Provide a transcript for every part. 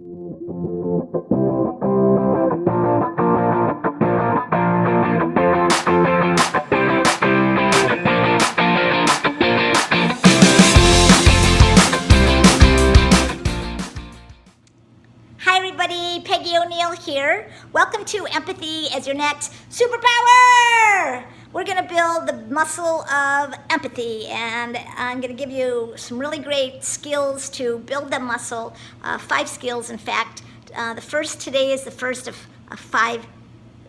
Hi everybody, Peggy O'Neill here. Welcome to Empathy as your next superpower. We're going to build the muscle of empathy, and I'm going to give you some really great skills to build the muscle, 5 skills in fact. Today is the first of a 5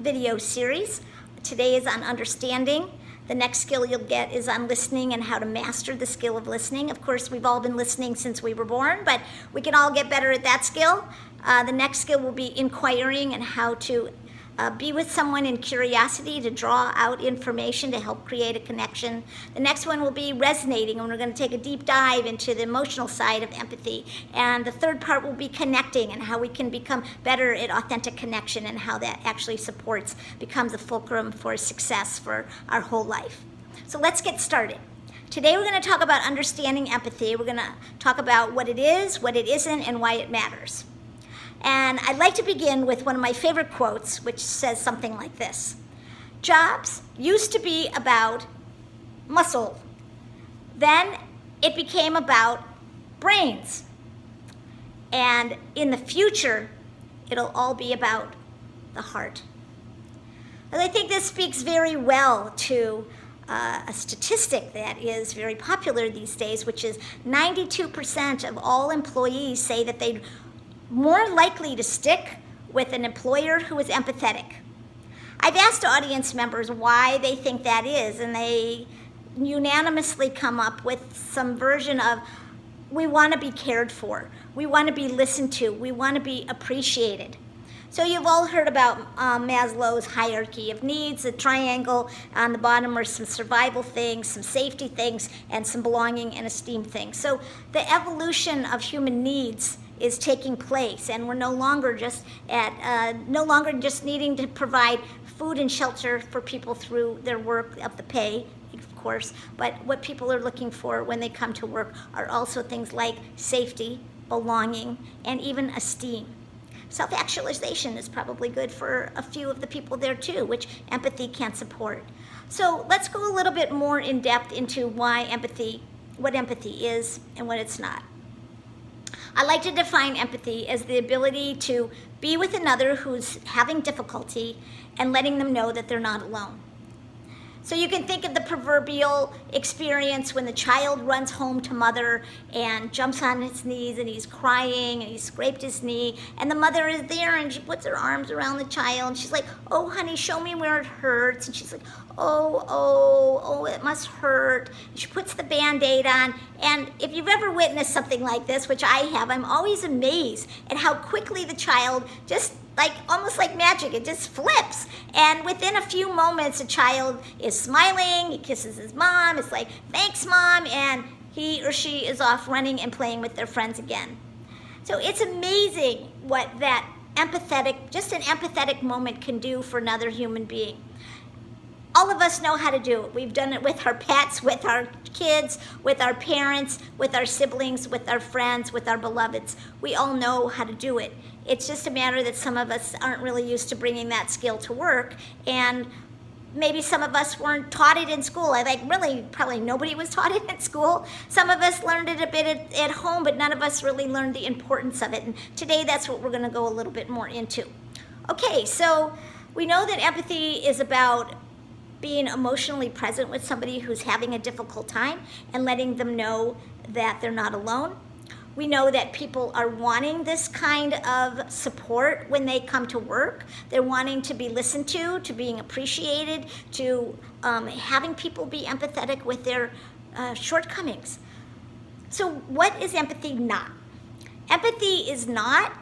video series. Today is on understanding. The next skill you'll get is on listening and how to master the skill of listening. Of course, we've all been listening since we were born, but we can all get better at that skill. The next skill will be inquiring and how to be with someone in curiosity to draw out information to help create a connection. The next one will be resonating, and we're going to take a deep dive into the emotional side of empathy. And the third part will be connecting and how we can become better at authentic connection and how that actually becomes a fulcrum for success for our whole life. So let's get started. Today we're going to talk about understanding empathy. We're going to talk about what it is, what it isn't, and why it matters. And I'd like to begin with one of my favorite quotes, which says something like this. Jobs used to be about muscle. Then it became about brains. And in the future, it'll all be about the heart. And I think this speaks very well to a statistic that is very popular these days, which is 92% of all employees say that they'd more likely to stick with an employer who is empathetic. I've asked audience members why they think that is, and they unanimously come up with some version of, we want to be cared for, we want to be listened to, we want to be appreciated. So you've all heard about Maslow's hierarchy of needs. The triangle on the bottom are some survival things, some safety things, and some belonging and esteem things. So the evolution of human needs is taking place, and we're no longer just needing to provide food and shelter for people through their work of the pay, of course, but what people are looking for when they come to work are also things like safety, belonging, and even esteem. Self-actualization is probably good for a few of the people there too, which empathy can support. So let's go a little bit more in depth into what empathy is and what it's not. I like to define empathy as the ability to be with another who's having difficulty and letting them know that they're not alone. So you can think of the proverbial experience when the child runs home to mother and jumps on his knees and he's crying and he's scraped his knee, and the mother is there and she puts her arms around the child and she's like, oh honey, show me where it hurts. And she's like, oh, it must hurt. And she puts the Band-Aid on, and if you've ever witnessed something like this, which I have, I'm always amazed at how quickly the child just almost like magic, it just flips. And within a few moments, the child is smiling, he kisses his mom, it's like, thanks mom, and he or she is off running and playing with their friends again. So it's amazing what that just an empathetic moment can do for another human being. All of us know how to do it. We've done it with our pets, with our kids, with our parents, with our siblings, with our friends, with our beloveds. We all know how to do it. It's just a matter that some of us aren't really used to bringing that skill to work, and maybe some of us weren't taught it in school. Probably nobody was taught it in school. Some of us learned it a bit at home, but none of us really learned the importance of it. And today that's what we're going to go a little bit more into. Okay, so we know that empathy is about being emotionally present with somebody who's having a difficult time and letting them know that they're not alone. We know that people are wanting this kind of support when they come to work. They're wanting to be listened to being appreciated, to having people be empathetic with their shortcomings. So what is empathy not? Empathy is not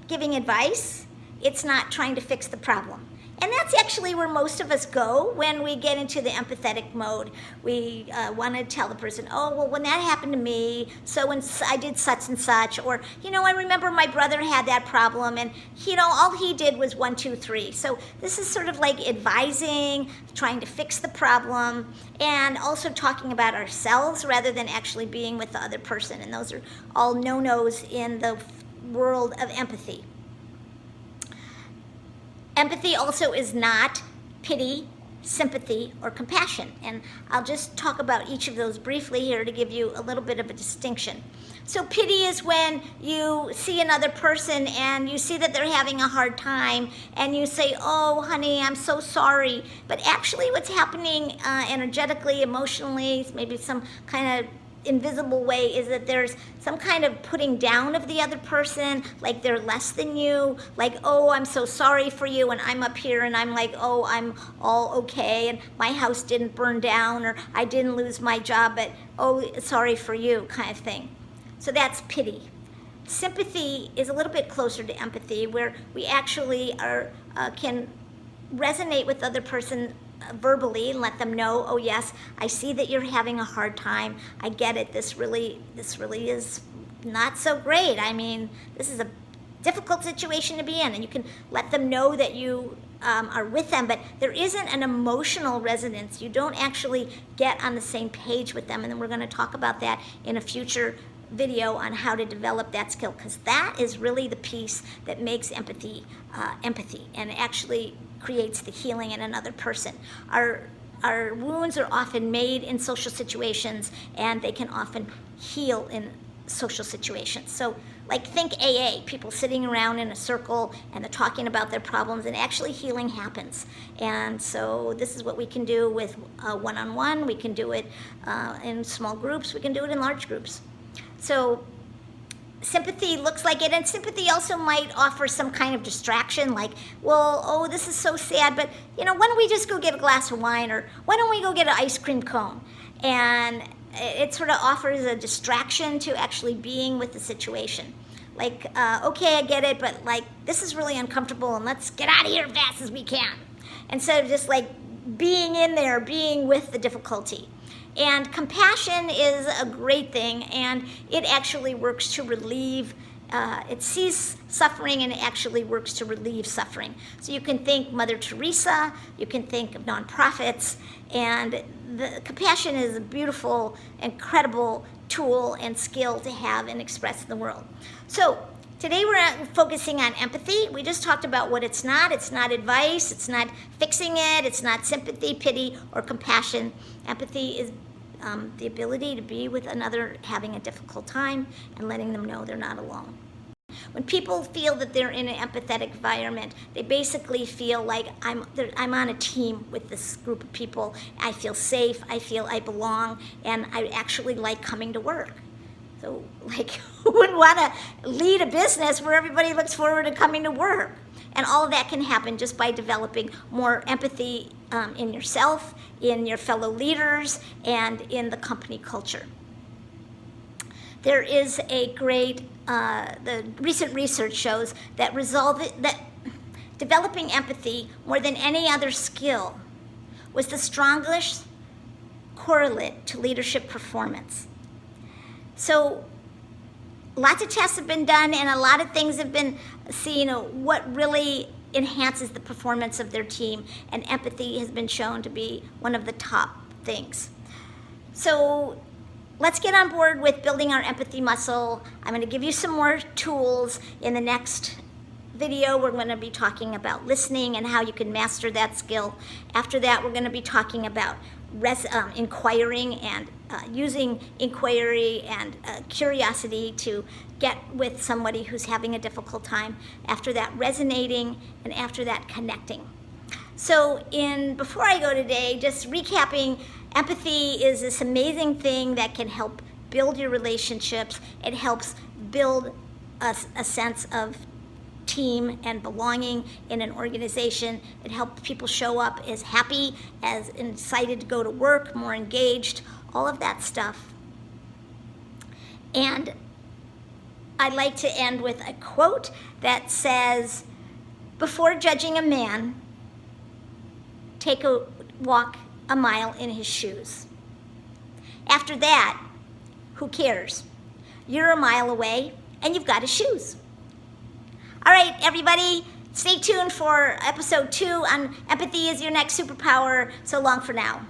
giving advice. It's not trying to fix the problem. And that's actually where most of us go when we get into the empathetic mode. We want to tell the person, oh, well, when that happened to me, so when I did such and such, or, I remember my brother had that problem, and, all he did was 1, 2, 3. So this is sort of like advising, trying to fix the problem, and also talking about ourselves rather than actually being with the other person. And those are all no-nos in the world of empathy. Empathy also is not pity, sympathy, or compassion. And I'll just talk about each of those briefly here to give you a little bit of a distinction. So pity is when you see another person and you see that they're having a hard time and you say, oh, honey, I'm so sorry. But actually what's happening energetically, emotionally, maybe some kind of invisible way, is that there's some kind of putting down of the other person, like they're less than you, like, oh, I'm so sorry for you, and I'm up here and I'm like, oh, I'm all okay, and my house didn't burn down, or I didn't lose my job, but oh, sorry for you, kind of thing. So that's pity. Sympathy is a little bit closer to empathy, where we actually can resonate with the other person verbally and let them know, oh yes, I see that you're having a hard time. I get it. This really is not so great. I mean, this is a difficult situation to be in, and you can let them know that you are with them, but there isn't an emotional resonance. You don't actually get on the same page with them, and then we're going to talk about that in a future video on how to develop that skill, because that is really the piece that makes empathy and actually creates the healing in another person. Our wounds are often made in social situations, and they can often heal in social situations. So like think AA, people sitting around in a circle and they're talking about their problems, and actually healing happens. And so this is what we can do with one-on-one. We can do it in small groups. We can do it in large groups. So sympathy looks like it, and sympathy also might offer some kind of distraction, like, well, oh, this is so sad, but why don't we just go get a glass of wine, or why don't we go get an ice cream cone? And it sort of offers a distraction to actually being with the situation. Like, okay, I get it, but like, this is really uncomfortable, and let's get out of here as fast as we can. Instead of just like being in there, being with the difficulty. And compassion is a great thing, and it actually works to relieve, it sees suffering and it actually works to relieve suffering. So you can think Mother Teresa, you can think of nonprofits, and the compassion is a beautiful, incredible tool and skill to have and express in the world. So today we're focusing on empathy. We just talked about what it's not. It's not advice. It's not fixing it. It's not sympathy, pity, or compassion. Empathy is the ability to be with another having a difficult time and letting them know they're not alone. When people feel that they're in an empathetic environment, they basically feel like I'm on a team with this group of people. I feel safe. I feel I belong, and I actually like coming to work. So, like, who wouldn't want to lead a business where everybody looks forward to coming to work? And all of that can happen just by developing more empathy in yourself, in your fellow leaders, and in the company culture. There is a great, the recent research shows that developing empathy more than any other skill was the strongest correlate to leadership performance. So lots of tests have been done, and a lot of things have been seen what really enhances the performance of their team, and empathy has been shown to be one of the top things. So let's get on board with building our empathy muscle. I'm going to give you some more tools in the next video. We're going to be talking about listening and how you can master that skill. After that, we're going to be talking about inquiring and using inquiry and curiosity to get with somebody who's having a difficult time. After that, resonating, and after that, connecting. So before I go today, just recapping, empathy is this amazing thing that can help build your relationships. It helps build a sense of team and belonging in an organization. It helps people show up as happy, as excited to go to work, more engaged, all of that stuff. And I'd like to end with a quote that says, before judging a man, take a walk a mile in his shoes. After that, who cares? You're a mile away and you've got his shoes. All right, everybody, stay tuned for episode 2 on Empathy is Your Next Superpower. So long for now.